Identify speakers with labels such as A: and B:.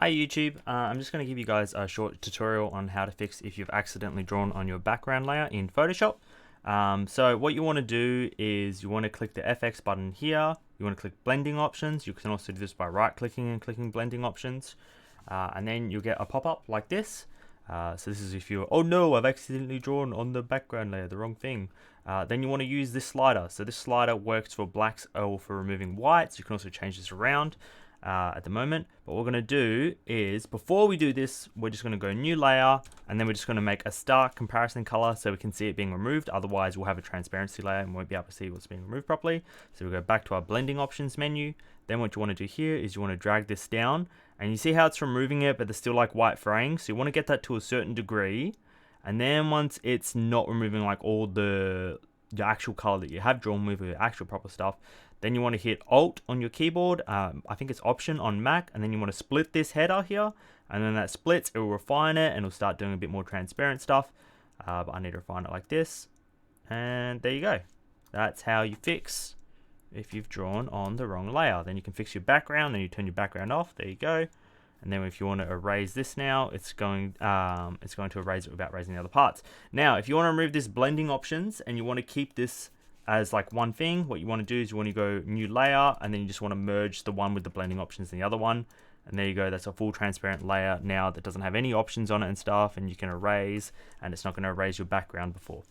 A: Hi YouTube, I'm just going to give you guys a short tutorial on how to fix if you've accidentally drawn on your background layer in Photoshop. So what you want to do is you want to click the FX button here, you want to click blending options. You can also do this by right clicking and clicking blending options, and then you'll get a pop-up like this. So this is if you're, oh no, I've accidentally drawn on the background layer, the wrong thing. Then you want to use this slider. So this slider works for blacks or for removing whites. You can also change this around at the moment. But what we're going to do is, before we do this, we're just going to go new layer, and then we're just going to make a stark comparison color so we can see it being removed. Otherwise we'll have a transparency layer and we won't be able to see what's being removed properly. So we go back to our blending options menu. Then what you want to do here is you want to drag this down, and you see how it's removing it, but there's still like white fraying. So you want to get that to a certain degree, and then once it's not removing like all the actual color that you have drawn with your actual proper stuff, then you want to hit Alt on your keyboard. I think it's Option on Mac, and then you want to split this header here, and then that splits, it will refine it and it'll start doing a bit more transparent stuff. But I need to refine it like this, and there you go. That's how you fix if you've drawn on the wrong layer. Then you can fix your background, then you turn your background off. There you go. And then if you want to erase this now, it's going to erase it without erasing the other parts. Now, if you want to remove this blending options and you want to keep this as like one thing, what you want to do is you want to go new layer, and then you just want to merge the one with the blending options and the other one. And there you go, that's a full transparent layer now that doesn't have any options on it and stuff, and you can erase, and it's not going to erase your background before.